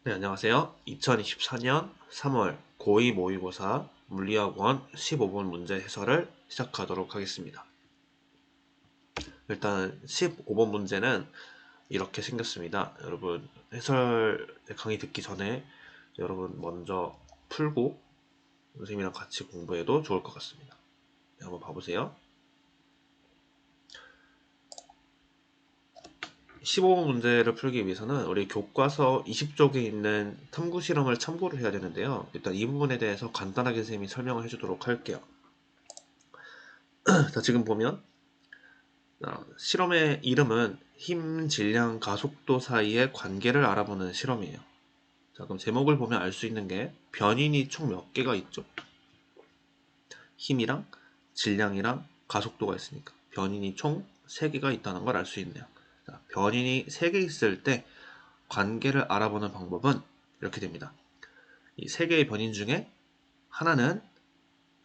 네, 안녕하세요. 2024년 3월 고2 모의고사 물리학원 15분 문제 해설을 시작하도록 하겠습니다. 일단 15번 문제는 이렇게 생겼습니다. 여러분 해설 강의 듣기 전에 여러분 먼저 풀고 선생님이랑 같이 공부해도 좋을 것 같습니다. 네, 한번 봐보세요. 15번 문제를 풀기 위해서는 우리 교과서 20쪽에 있는 탐구 실험을 참고를 해야 되는데요. 일단 이 부분에 대해서 간단하게 선생님이 설명을 해주도록 할게요. 자, 지금 보면 실험의 이름은 힘, 질량, 가속도 사이의 관계를 알아보는 실험이에요. 자, 그럼 제목을 보면 알 수 있는 게 변인이 총 몇 개가 있죠? 힘이랑 질량이랑 가속도가 있으니까 변인이 총 3개가 있다는 걸 알 수 있네요. 자, 변인이 3개 있을 때 관계를 알아보는 방법은 이렇게 됩니다. 이 3개의 변인 중에 하나는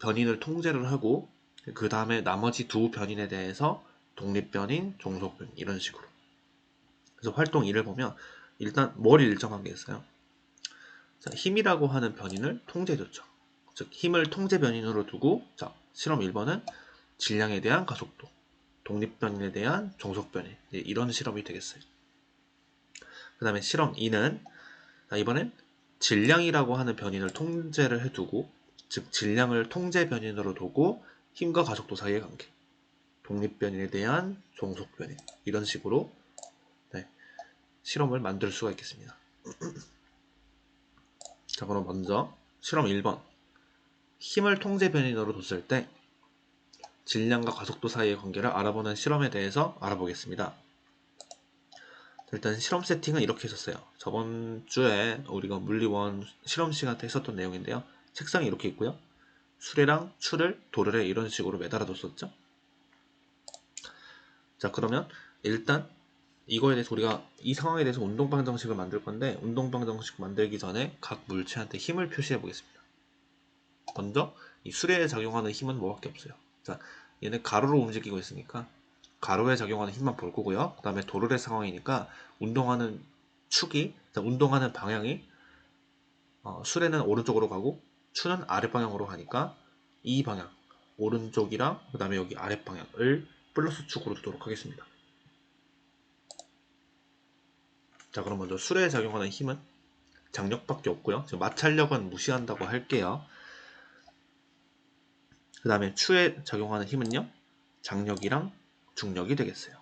변인을 통제를 하고 그 다음에 나머지 두 변인에 대해서 독립변인, 종속변인 이런 식으로. 그래서 활동 1을 보면 일단 뭘 일정한 게 있어요. 자, 힘이라고 하는 변인을 통제해줬죠. 즉 힘을 통제 변인으로 두고 자 실험 1번은 질량에 대한 가속도, 독립변인에 대한 종속변인 이런 실험이 되겠어요. 그 다음에 실험 2는 이번엔 질량이라고 하는 변인을 통제를 해두고 즉 질량을 통제 변인으로 두고 힘과 가속도 사이의 관계, 독립변인에 대한 종속변인 이런 식으로 네, 실험을 만들 수가 있겠습니다. 자, 그럼 먼저 실험 1번 힘을 통제 변인으로 뒀을 때 질량과 가속도 사이의 관계를 알아보는 실험에 대해서 알아보겠습니다. 일단 실험 세팅은 이렇게 했었어요. 저번 주에 우리가 물리원 실험 시간 때 했었던 내용인데요. 책상이 이렇게 있고요. 수레랑 추를 도르래 이런 식으로 매달아 뒀었죠. 자, 그러면 일단 이거에 대해서 우리가 이 상황에 대해서 운동방정식을 만들 건데 운동방정식 만들기 전에 각 물체한테 힘을 표시해 보겠습니다. 먼저 이 수레에 작용하는 힘은 뭐밖에 없어요. 자, 얘는 가로로 움직이고 있으니까 가로에 작용하는 힘만 볼 거고요. 그 다음에 도르래 상황이니까 운동하는 축이, 운동하는 방향이 수레는 오른쪽으로 가고 추는 아랫방향으로 가니까 이 방향, 오른쪽이랑 그 다음에 여기 아랫방향을 플러스 축으로 두도록 하겠습니다. 자, 그럼 먼저 수레에 작용하는 힘은 장력밖에 없고요. 지금 마찰력은 무시한다고 할게요. 그 다음에 추에 작용하는 힘은요. 장력이랑 중력이 되겠어요.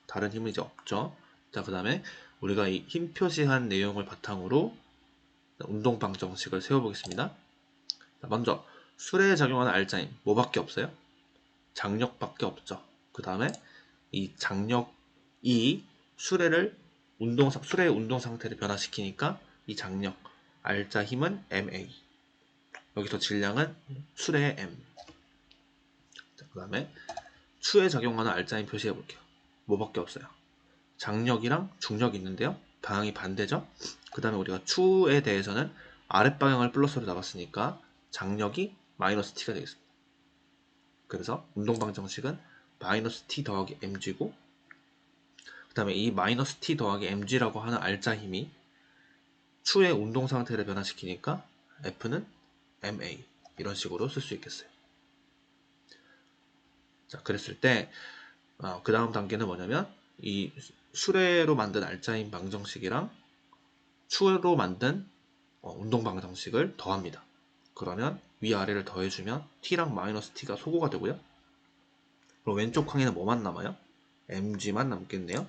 다른 힘은 이제 없죠. 자, 그 다음에 우리가 이 힘 표시한 내용을 바탕으로 운동 방정식을 세워보겠습니다. 자, 먼저 수레에 작용하는 알짜힘 뭐밖에 없어요? 장력밖에 없죠. 그 다음에 이 장력이 수레의 운동 상태를 변화시키니까 이 장력 알짜 힘은 MA. 여기서 질량은 수레의 M. 그 다음에 추에 작용하는 알짜힘 표시해 볼게요. 뭐밖에 없어요? 장력이랑 중력이 있는데요. 방향이 반대죠. 그 다음에 우리가 추에 대해서는 아랫방향을 플러스로 잡았으니까 장력이 마이너스 t가 되겠습니다. 그래서 운동방정식은 마이너스 t 더하기 mg고 그 다음에 이 마이너스 t 더하기 mg라고 하는 알짜 힘이 추의 운동 상태를 변화시키니까 F는 MA 이런 식으로 쓸 수 있겠어요. 자, 그랬을 때 그 다음 단계는 뭐냐면 이 수레로 만든 알짜힘 방정식이랑 추로 만든 운동 방정식을 더합니다. 그러면 위아래를 더해주면 t랑 마이너스 t가 소거가 되고요. 그럼 왼쪽 항에는 뭐만 남아요? mg만 남겠네요.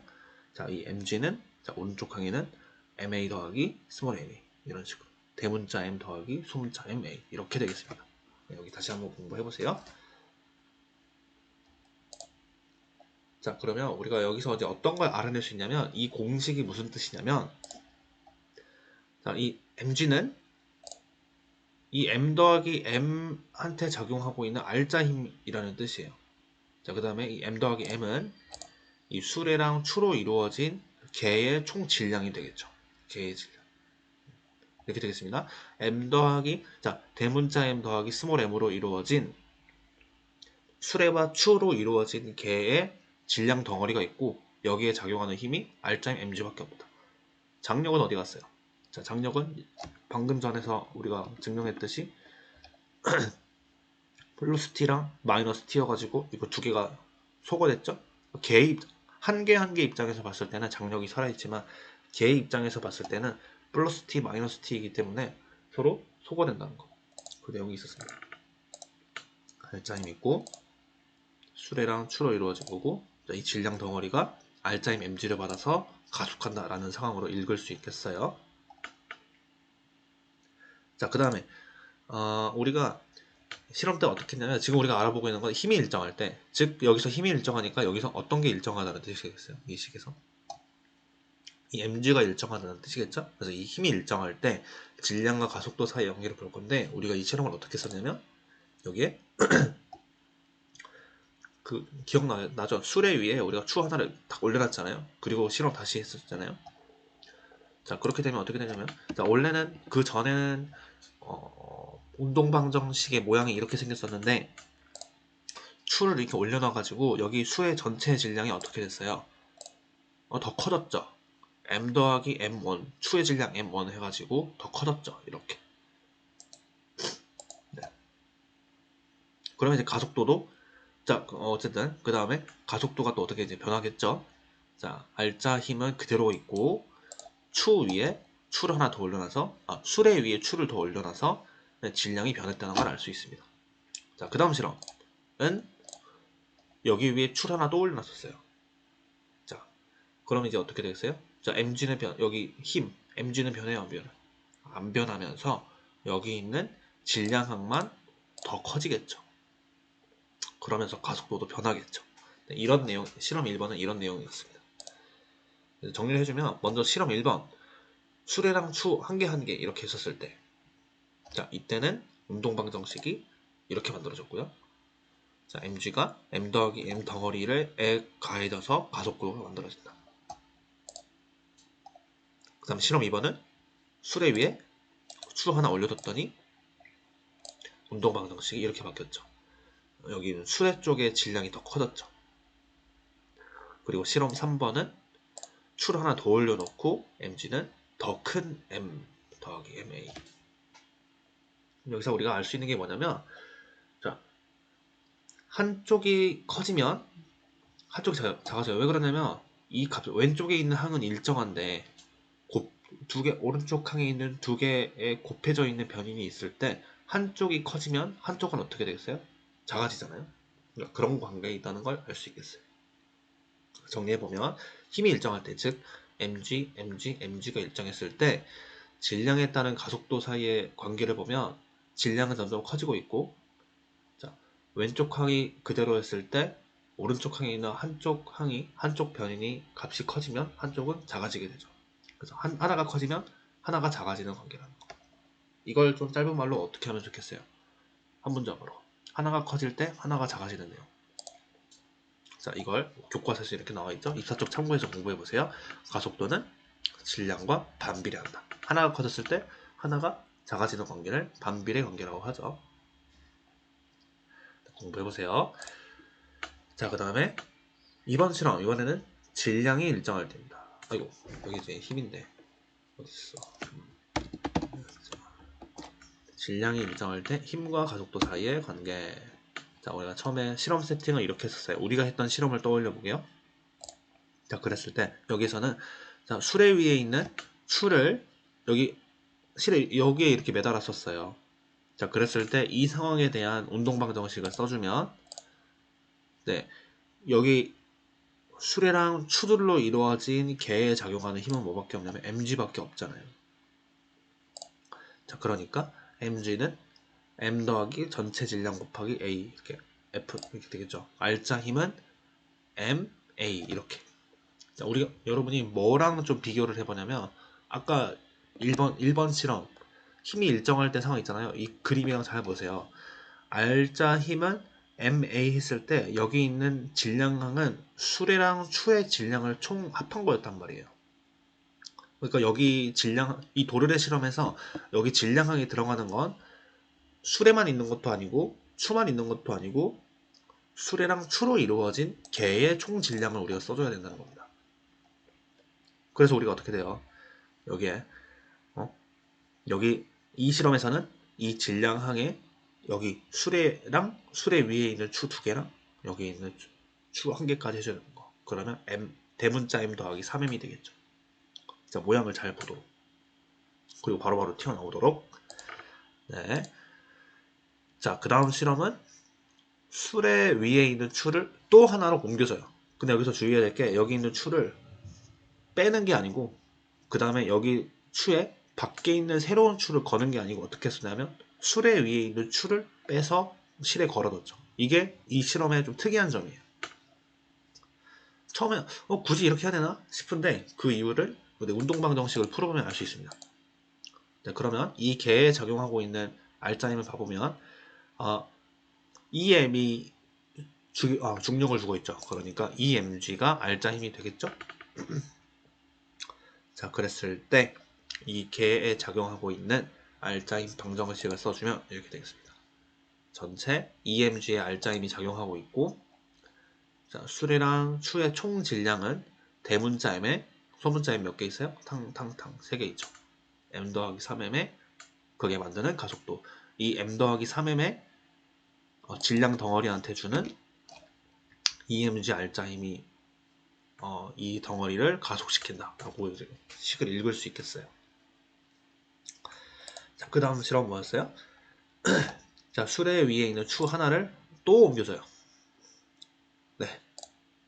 자, 이 mg는 오른쪽 항에는 ma 더하기 스몰 ma 이런 식으로 대문자 m 더하기 소문자 ma 이렇게 되겠습니다. 네, 여기 다시 한번 공부해보세요. 자, 그러면 우리가 여기서 이제 어떤 걸 알아낼 수 있냐면 이 공식이 무슨 뜻이냐면 자, 이 mg는 이 m 더하기 m한테 작용하고 있는 알짜 힘이라는 뜻이에요. 자, 그 다음에 이 m 더하기 m은 이 수레랑 추로 이루어진 개의 총 질량이 되겠죠. 개의 질량. 이렇게 되겠습니다. m 더하기 자 대문자 m 더하기 스몰 m으로 이루어진 수레와 추로 이루어진 개의 질량 덩어리가 있고 여기에 작용하는 힘이 알짜 힘 mg밖에 없다. 장력은 어디 갔어요? 자, 장력은 방금 전에서 우리가 증명했듯이 플러스 t랑 마이너스 t여가지고 이거 두 개가 소거됐죠? 한 개 한 개 입장에서 봤을 때는 장력이 살아있지만 개의 입장에서 봤을 때는 플러스 t 마이너스 t이기 때문에 서로 소거된다는 거. 그 내용이 있었습니다. 알짜힘 있고 수레랑 추로 이루어진 거고, 이 질량 덩어리가 알짜힘 mg를 받아서 가속한다 라는 상황으로 읽을 수 있겠어요. 자, 그 다음에 우리가 실험 때 어떻게 했냐면, 지금 우리가 알아보고 있는 건 힘이 일정할 때, 즉 여기서 힘이 일정하니까 여기서 어떤 게 일정하다는 뜻이겠어요? 이 식에서 이 mg가 일정하다는 뜻이겠죠? 그래서 이 힘이 일정할 때 질량과 가속도 사이 관계를 볼 건데, 우리가 이 실험을 어떻게 썼냐면, 여기에 그 기억나죠? 수레 위에 우리가 추 하나를 딱 올려놨잖아요. 그리고 실험 다시 했었잖아요. 자, 그렇게 되면 어떻게 되냐면, 자, 원래는 그 전에는 운동방정식의 모양이 이렇게 생겼었는데, 추를 이렇게 올려놔가지고 여기 수의 전체 질량이 어떻게 됐어요? 더 커졌죠. m 더하기 m1, 추의 질량 m1 해가지고 더 커졌죠. 이렇게. 네. 그러면 이제 가속도도, 자, 어쨌든 그 다음에 가속도가 또 어떻게 이제 변하겠죠. 자, 알짜 힘은 그대로 있고 추 위에 추를 하나 더 올려놔서, 수레 위에 추를 더 올려놔서 질량이 변했다는 걸 알 수 있습니다. 자, 그 다음 실험은 여기 위에 출 하나 또 올려놨었어요. 자, 그럼 이제 어떻게 되겠어요? 자, mg는 여기 힘 mg는 변해요, 안 변해요? 안 변하면서 여기 있는 질량항만 더 커지겠죠. 그러면서 가속도도 변하겠죠. 네, 이런 내용, 실험 1번은 이런 내용이었습니다. 정리를 해주면, 먼저 실험 1번 수레랑 추 한 개 한 개 이렇게 했었을 때, 자, 이때는 운동방정식이 이렇게 만들어졌고요. 자, mg가 m 더하기 m 덩어리를 가해져서 가속도가 만들어진다. 그 다음 실험 2번은 수레 위에 추 하나 올려뒀더니 운동방정식이 이렇게 바뀌었죠. 여기는 수레 쪽의 질량이 더 커졌죠. 그리고 실험 3번은 추를 하나 더 올려놓고 mg는 더 큰 m 더하기 ma. 여기서 우리가 알 수 있는 게 뭐냐면, 자, 한쪽이 커지면 한쪽이 작아져요. 왜 그러냐면 이 값, 왼쪽에 있는 항은 일정한데 두 개, 오른쪽 항에 있는 두 개의 곱해져 있는 변인이 있을 때 한쪽이 커지면 한쪽은 어떻게 되겠어요? 작아지잖아요. 그러니까 그런 관계에 있다는 걸 알 수 있겠어요. 정리해보면, 힘이 일정할 때, 즉 mg, mg, mg가 일정했을 때 질량에 따른 가속도 사이의 관계를 보면 질량은 점점 커지고 있고, 자, 왼쪽 항이 그대로 했을 때 오른쪽 항에 있는 한쪽 변인이 값이 커지면 한쪽은 작아지게 되죠. 그래서 하나가 커지면 하나가 작아지는 관계라는 거. 이걸 좀 짧은 말로 어떻게 하면 좋겠어요? 한 문장으로. 하나가 커질 때 하나가 작아지는 내용. 자, 이걸 교과서에서 이렇게 나와있죠? 입사쪽 참고해서 공부해보세요. 가속도는 질량과 반비례한다. 하나가 커졌을 때 하나가 작아지는 관계를 반비례 관계라고 하죠. 공부해보세요. 자, 그 다음에 2번 실험. 이번에는 질량이 일정할 때입니다. 아이고, 여기 이제 힘인데 어딨어? 질량이 일정할 때 힘과 가속도 사이의 관계. 자, 우리가 처음에 실험 세팅을 이렇게 했었어요. 우리가 했던 실험을 떠올려 보게요. 자, 그랬을 때 여기서는, 자, 수레 위에 있는 추를 여기에 이렇게 매달았었어요. 자, 그랬을 때 이 상황에 대한 운동방정식을 써주면, 네, 여기 수레랑 추들로 이루어진 개에 작용하는 힘은 뭐밖에 없냐면 mg밖에 없잖아요. 자, 그러니까 mg는 m 더하기 전체 질량 곱하기 a, 이렇게 f 이렇게 되겠죠. 알짜 힘은 m a 이렇게. 자, 여러분이 뭐랑 좀 비교를 해보냐면, 아까 1번 실험 힘이 일정할 때 상황 있잖아요. 이 그림이랑 잘 보세요. 알짜 힘은 MA 했을 때 여기 있는 질량항은 수레랑 추의 질량을 총 합한 거였단 말이에요. 그러니까 여기 이 도르래 실험에서 여기 질량항에 들어가는 건 수레만 있는 것도 아니고 추만 있는 것도 아니고 수레랑 추로 이루어진 개의 총 질량을 우리가 써줘야 된다는 겁니다. 그래서 우리가 어떻게 돼요? 여기에 여기 이 실험에서는 이 질량항에 여기 수레랑 수레 위에 있는 추 2개랑 여기 있는 추 1개까지 해주는 거. 그러면 m 대문자 m 더하기 3m이 되겠죠. 자, 모양을 잘 보도록. 그리고 바로바로 튀어나오도록. 네. 자, 그 다음 실험은 수레 위에 있는 추를 또 하나로 옮겨줘요. 근데 여기서 주의해야 될 게 여기 있는 추를 빼는 게 아니고 그 다음에 여기 추에 밖에 있는 새로운 추를 거는 게 아니고 어떻게 쓰냐면 수레 위에 있는 추를 빼서 실에 걸어뒀죠. 이게 이 실험의 좀 특이한 점이에요. 처음에 굳이 이렇게 해야 되나 싶은데 그 이유를 운동방정식을 풀어보면 알 수 있습니다. 네, 그러면 이 개에 작용하고 있는 알짜힘을 봐보면 EM이 중력을 주고 있죠. 그러니까 EMG가 알짜힘이 되겠죠. 자, 그랬을 때 이 개에 작용하고 있는 알짜힘 방정식을 써주면 이렇게 되겠습니다. 전체 EMG에 알짜힘이 작용하고 있고, 자, 수레랑 추의 총 질량은 대문자 m에 소문자 m 몇 개 있어요? 탕탕탕 3개 있죠. m 더하기 3m에 그게 만드는 가속도. 이 m 더하기 3m의 질량 덩어리한테 주는 EMG 알짜힘이 이 덩어리를 가속시킨다라고 식을 읽을 수 있겠어요. 자, 그 다음 실험 뭐였어요? 자, 수레 위에 있는 추 하나를 또 옮겨줘요. 네.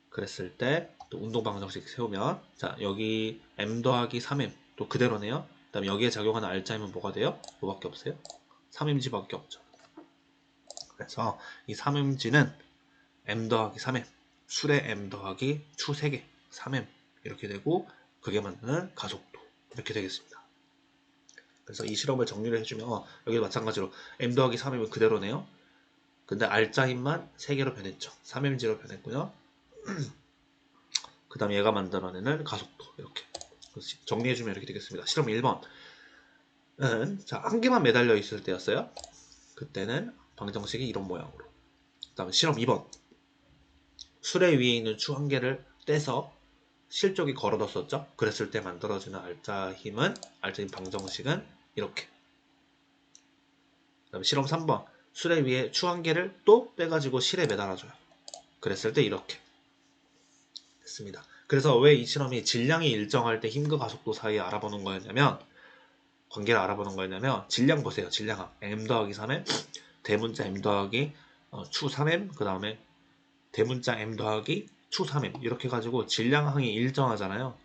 그랬을 때 또 운동 방정식 세우면 자, 여기 m 더하기 3m 또 그대로네요. 그 다음에 여기에 작용하는 알짜힘은 뭐가 돼요? 뭐밖에 없어요? 3mg밖에 없죠. 그래서 이 3mg는 m 더하기 3m 수레 m 더하기 추 3개 3m 이렇게 되고 그게 만드는 가속도 이렇게 되겠습니다. 그래서 이 실험을 정리를 해주면 여기 마찬가지로 m 더하기 3m은 그대로네요. 근데 알짜힘만 3개로 변했죠. 3mg로 변했고요. 그 다음에 얘가 만들어내는 가속도 이렇게 정리해주면 이렇게 되겠습니다. 실험 1번은 자, 한 개만 매달려 있을 때였어요. 그때는 방정식이 이런 모양으로. 그 다음에 실험 2번 수레 위에 있는 추 한 개를 떼서 실쪽이 걸어뒀었죠. 그랬을 때 만들어지는 알짜힘 방정식은 이렇게. 그 다음에 실험 3번 수레 위에 추 한 개를 또 빼가지고 실에 매달아줘요. 그랬을 때 이렇게 됐습니다. 그래서 왜 이 실험이 질량이 일정할 때 힘과 가속도 사이에 알아보는 거였냐면 관계를 알아보는 거였냐면 질량 보세요. 질량항 m 더하기 3m 대문자 m 더하기 추 3m 그 다음에 대문자 m 더하기 추 3m 이렇게 해가지고 질량항이 일정하잖아요.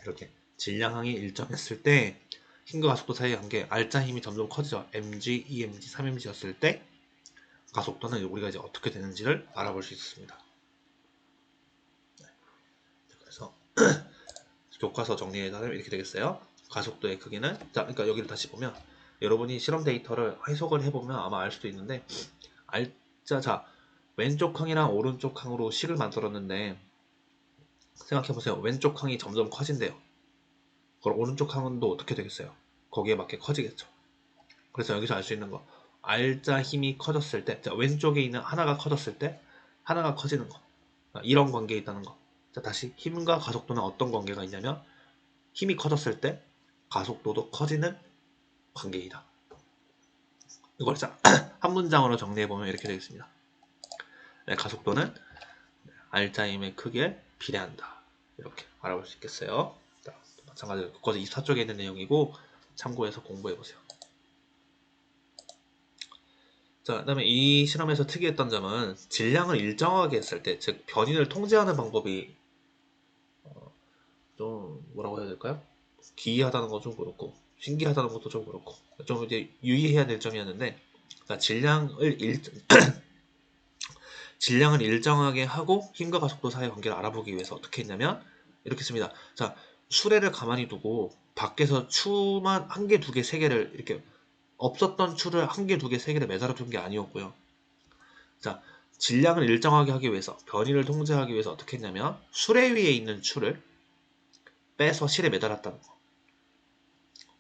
이렇게 질량항이 일정했을 때 힘과 가속도 사이의 관계 알짜힘이 점점 커지죠. mg, emg, 3mg였을 때 가속도는 우리가 이제 어떻게 되는지를 알아볼 수 있었습니다. 그래서 교과서 정리해서 이렇게 되겠어요. 가속도의 크기는 자, 그러니까 여기를 다시 보면 여러분이 실험 데이터를 해석을 해보면 아마 알 수도 있는데 자 왼쪽 항이랑 오른쪽 항으로 식을 만들었는데 생각해보세요. 왼쪽 항이 점점 커진대요. 그럼 오른쪽 항은 또 어떻게 되겠어요? 거기에 맞게 커지겠죠. 그래서 여기서 알 수 있는 거 알짜 힘이 커졌을 때 자, 왼쪽에 있는 하나가 커졌을 때 하나가 커지는 거 이런 관계에 있다는 거. 자, 다시 힘과 가속도는 어떤 관계가 있냐면 힘이 커졌을 때 가속도도 커지는 관계이다. 이걸 한 문장으로 정리해보면 이렇게 되겠습니다. 네, 가속도는 알짜힘의 크기에 비례한다. 이렇게 알아볼 수 있겠어요. 자, 마찬가지로 교과서 24쪽에 있는 내용이고 참고해서 공부해보세요. 자, 그 다음에 이 실험에서 특이했던 점은 질량을 일정하게 했을 때, 즉 변인을 통제하는 방법이 좀 뭐라고 해야 될까요? 기이하다는 건 좀 그렇고 신기하다는 것도 좀 그렇고 좀 이제 유의해야 될 점이었는데 그러니까 질량을 일정하게 하고 힘과 가속도 사이의 관계를 알아보기 위해서 어떻게 했냐면 이렇게 했습니다. 자, 수레를 가만히 두고 밖에서 추만 한 개, 두 개, 세 개를 이렇게 없었던 추를 한 개, 두 개, 세 개를 매달아 둔 게 아니었고요. 자, 질량을 일정하게 하기 위해서 변이를 통제하기 위해서 어떻게 했냐면 수레 위에 있는 추를 빼서 실에 매달았다는 거.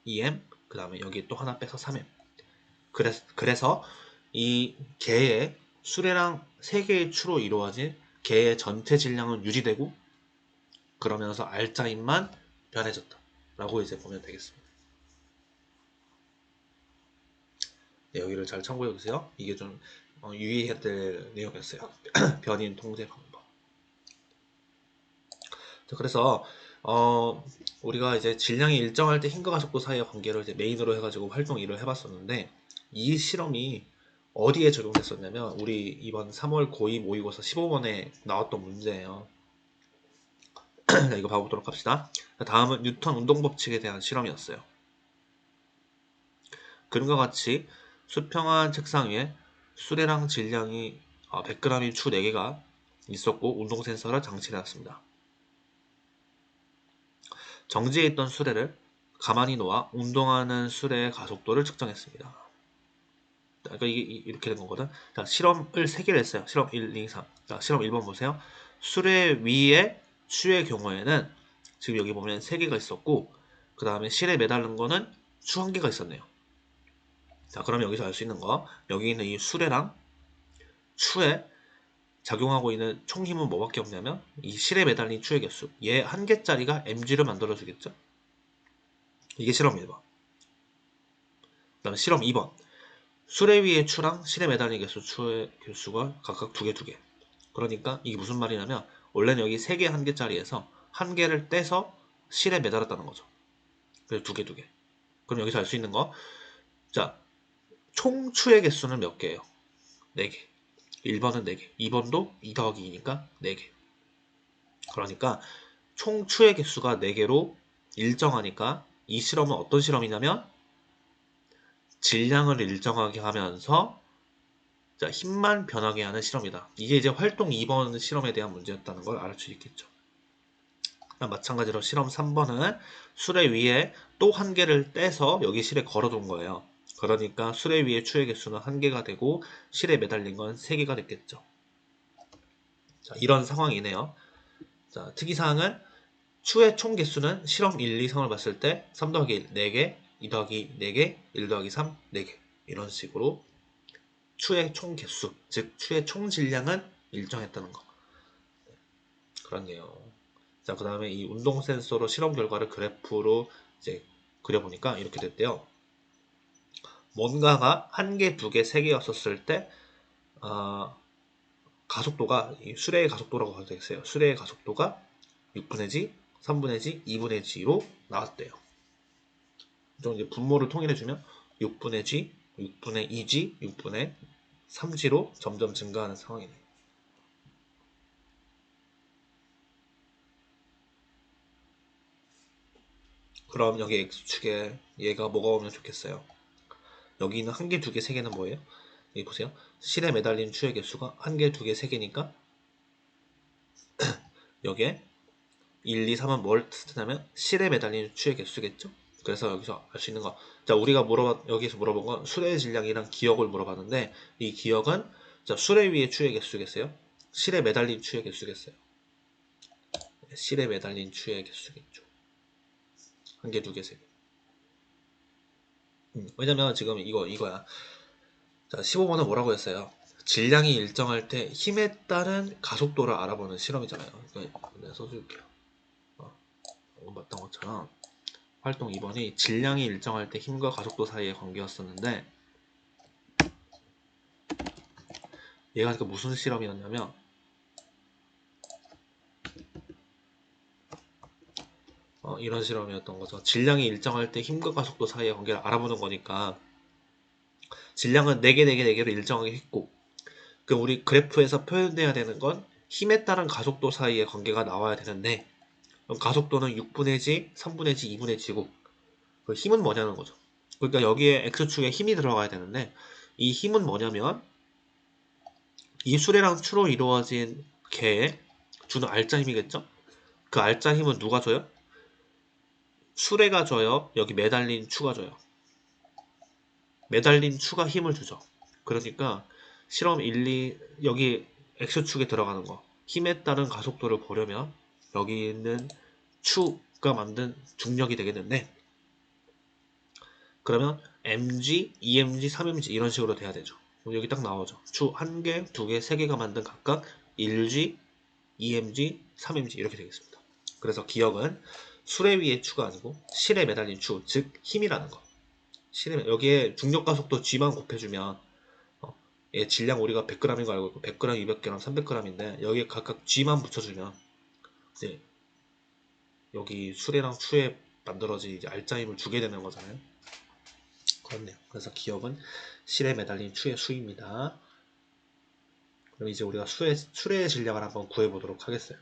2m 그 다음에 여기 또 하나 빼서 3m 그래서 이 개의 수레랑 3개의 추로 이루어진 개의 전체 질량은 유지되고 그러면서 알짜힘만 변해졌다 라고 이제 보면 되겠습니다. 네, 여기를 잘 참고해 보세요. 이게 좀 유의해야 될 내용이었어요. 변인 통제 방법. 자, 그래서 우리가 이제 질량이 일정할 때 힘과 가속도 사이의 관계를 이제 메인으로 해가지고 활동 1을 해봤었는데, 이 실험이 어디에 적용됐었냐면 우리 이번 3월 고2 모의고사 15번에 나왔던 문제예요. 자, 이거 봐보도록 합시다. 다음은 뉴턴 운동법칙에 대한 실험이었어요. 그림과 같이 수평한 책상 위에 수레랑 질량이 100g인 추 4개가 있었고 운동 센서를 장치해놨습니다. 정지해 있던 수레를 가만히 놓아 운동하는 수레의 가속도를 측정했습니다. 그러니까 이게 이렇게 된 거거든. 자, 실험을 3개를 했어요. 실험 1, 2, 3. 자, 실험 1번 보세요. 수레 위에 추의 경우에는 지금 여기 보면 3개가 있었고, 그 다음에 실에 매달린 거는 추 1개가 있었네요. 자, 그러면 여기서 알 수 있는 거, 여기 있는 이 수레랑 추에 작용하고 있는 총 힘은 뭐밖에 없냐면 이 실에 매달린 추의 개수, 얘 1개짜리가 mg를 만들어주겠죠. 이게 실험 1번. 그 다음에 실험 2번. 수레 위의 추랑 실에 매달린 개수, 추의 개수가 각각 2개. 그러니까 이게 무슨 말이냐면 원래는 여기 3개 1개짜리에서 1개를 떼서 실에 매달았다는 거죠. 그래서 2개. 그럼 여기서 알 수 있는 거, 자, 총 추의 개수는 몇 개예요? 4개. 1번은 4개. 2번도 2 더하기 2니까 4개. 그러니까 총 추의 개수가 4개로 일정하니까 이 실험은 어떤 실험이냐면 질량을 일정하게 하면서 자, 힘만 변하게 하는 실험이다. 이게 이제 활동 2번 실험에 대한 문제였다는 걸 알 수 있겠죠. 마찬가지로 실험 3번은 수레 위에 또 1개를 떼서 여기 실에 걸어둔 거예요. 그러니까 수레 위의 추의 개수는 1개가 되고 실에 매달린 건 3개가 됐겠죠. 자, 이런 상황이네요. 자, 특이사항은 추의 총 개수는 실험 1, 2, 3을 봤을 때 3 더하기 1, 4개, 2 더하기 4개, 1 더하기 3, 4개. 이런 식으로 추의 총 개수, 즉 추의 총 질량은 일정했다는 거. 그렇네요. 자, 그 다음에 이 운동 센서로 실험 결과를 그래프로 이제 그려보니까 이렇게 됐대요. 뭔가가 1개, 2개, 3개였었을 때 가속도가 수레의 가속도라고 되겠어요. 수레의 가속도가 6분의 g, 3분의 g, 2분의 g로 나왔대요. 좀 이제 분모를 통일해주면 6분의 g, 6분의 2g, 6분의 3g로 점점 증가하는 상황이네요. 그럼 여기 x축에 얘가 뭐가 오면 좋겠어요? 여기 있는 1개, 2개, 3개는 뭐예요? 여기 보세요. 실에 매달린 추의 개수가 1개, 2개, 3개니까 여기에 1, 2, 3은 뭘 뜻하냐면 실에 매달린 추의 개수겠죠? 그래서 여기서 알 수 있는 거. 자, 우리가 여기서 물어본 건 수레의 질량이랑 기억을 물어봤는데 이 기억은 자, 수레 위의 추의 개수겠어요? 실에 매달린 추의 개수겠어요? 실에 매달린 추의 개수겠죠. 1개, 2개, 3개. 왜냐면 지금 이거야. 자, 15번은 뭐라고 했어요? 질량이 일정할 때 힘에 따른 가속도를 알아보는 실험이잖아요. 그냥 써줄게요. 봤던 것처럼 활동 2번이 질량이 일정할 때 힘과 가속도 사이의 관계였었는데 얘가 무슨 실험이었냐면 이런 실험이었던 거죠. 질량이 일정할 때 힘과 가속도 사이의 관계를 알아보는 거니까 질량은 4개로 일정하게 했고 그 우리 그래프에서 표현돼야 되는 건 힘에 따른 가속도 사이의 관계가 나와야 되는데 그럼 가속도는 6분의 g, 3분의 g, 2분의 g고 그 힘은 뭐냐는 거죠. 그러니까 여기에 x축에 힘이 들어가야 되는데 이 힘은 뭐냐면 이 수레랑 추로 이루어진 개에 주는 알짜 힘이겠죠? 그 알짜 힘은 누가 줘요? 수레가 줘요? 여기 매달린 추가 줘요? 매달린 추가 힘을 주죠. 그러니까 실험 1, 2 여기 X축에 들어가는 거 힘에 따른 가속도를 보려면 여기 있는 추가 만든 중력이 되겠는데 그러면 mg, 2mg, 3mg 이런 식으로 돼야 되죠. 여기 딱 나오죠. 추 1개, 2개, 3개가 만든 각각 1g, 2mg, 3mg 이렇게 되겠습니다. 그래서 기억은 수레 위의 추가 아니고 실에 매달린 추, 즉 힘이라는 거. 여기에 중력 가속도 G만 곱해주면 얘 질량 우리가 100g인 거 알고 있고 100g, 200g, 300g인데 여기에 각각 G만 붙여주면 이제 여기 수레랑 추에 만들어진 이제 알짜임을 주게 되는 거잖아요. 그렇네요. 그래서 기억은 실에 매달린 추의 수입니다. 그럼 이제 우리가 수레의 질량을 한번 구해보도록 하겠어요.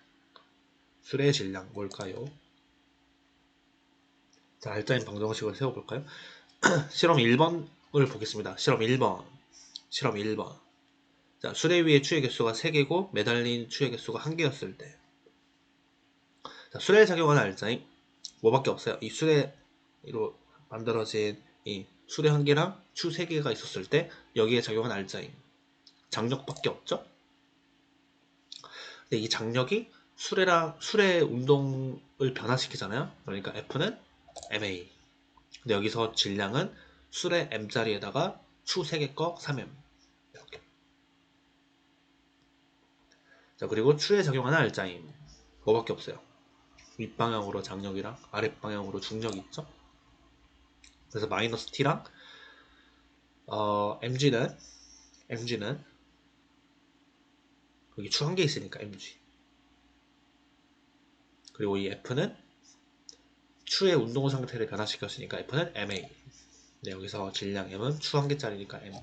수레의 질량 뭘까요? 자, 알짜임 방정식을 세워볼까요? 실험 1번을 보겠습니다. 실험 1번. 실험 1번. 자, 수레 위의 추의 개수가 3개고 매달린 추의 개수가 1개였을 때. 자, 수레에 작용하는 알짜임 뭐밖에 없어요. 이 수레로 만들어진 이 수레 1개랑 추 3개가 있었을 때 여기에 작용한 알짜임 장력밖에 없죠. 근데 이 장력이 수레 운동을 변화시키잖아요. 그러니까 F는 MA. 근데 여기서 질량은 수레 M자리에다가 추 3개 거 3M. 이렇게. 자, 그리고 추에 작용하는 알짜임 뭐밖에 없어요. 윗방향으로 장력이랑 아랫방향으로 중력이 있죠. 그래서 마이너스 T랑 MG는 여기 추 1개 있으니까 MG. 그리고 이 F는 추의 운동 상태를 변화시켰으니까 F는 MA. 네, 여기서 질량 M은 추 1개짜리니까 M.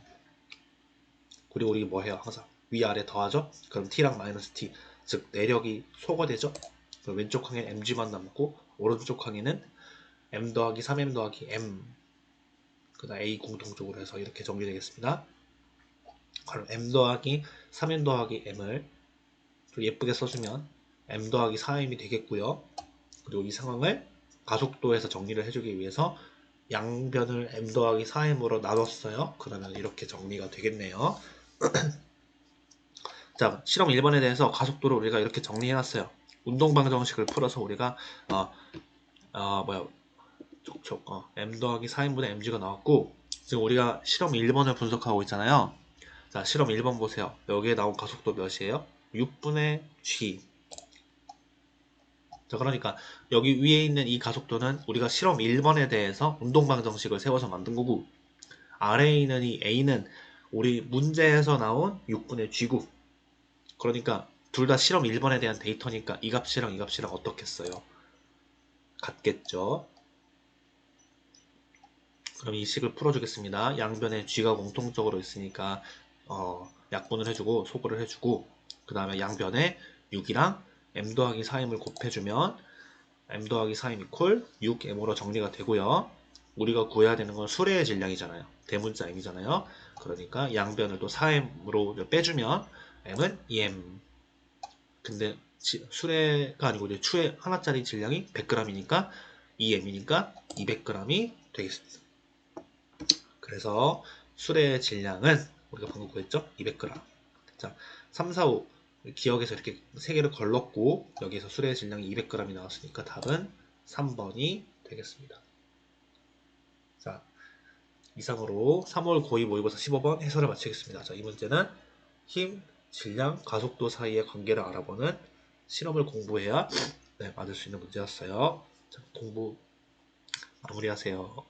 그리고 우리 뭐 해요? 항상 위아래 더하죠? 그럼 T랑 마이너스 T, 즉 내력이 소거되죠? 그럼 왼쪽 항에 MG만 남고 오른쪽 항에는 M 더하기 3M 더하기 M 그 다음 A 공통적으로 해서 이렇게 정리되겠습니다. 그럼 M 더하기 3M 더하기 M을 좀 예쁘게 써주면 M 더하기 4M이 되겠고요. 그리고 이 상황을 가속도에서 정리를 해주기 위해서 양변을 M 더하기 4M으로 나눴어요. 그러면 이렇게 정리가 되겠네요. 자, 실험 1번에 대해서 가속도를 우리가 이렇게 정리해놨어요. 운동방정식을 풀어서 우리가 M 더하기 4M분의 MG가 나왔고 지금 우리가 실험 1번을 분석하고 있잖아요. 자, 실험 1번 보세요. 여기에 나온 가속도 몇이에요? 6분의 G. 자, 그러니까 여기 위에 있는 이 가속도는 우리가 실험 1번에 대해서 운동방정식을 세워서 만든 거고 아래에 있는 이 A는 우리 문제에서 나온 6분의 G고 그러니까 둘 다 실험 1번에 대한 데이터니까 이 값이랑 이 값이랑 어떻겠어요? 같겠죠? 그럼 이 식을 풀어주겠습니다. 양변에 G가 공통적으로 있으니까 약분을 해주고 소거를 해주고 그 다음에 양변에 6이랑 M 더하기 4M을 곱해주면 M 더하기 4M 이퀄 6M으로 정리가 되고요. 우리가 구해야 되는 건 수레의 질량이잖아요. 대문자 M이잖아요. 그러니까 양변을 또 4M으로 빼주면 M은 2M. 근데 수레가 아니고 이제 추의 하나짜리 질량이 100g이니까 2M이니까 200g이 되겠습니다. 그래서 수레의 질량은 우리가 방금 구했죠? 200g. 자, 3, 4, 5 기억에서 이렇게 3개를 걸렀고 여기서 수레의 질량이 200g이 나왔으니까 답은 3번이 되겠습니다. 자, 이상으로 3월 고2 모의고사 15번 해설을 마치겠습니다. 자, 이 문제는 힘, 질량, 가속도 사이의 관계를 알아보는 실험을 공부해야 맞을 수 있는 문제였어요. 자, 공부 마무리하세요.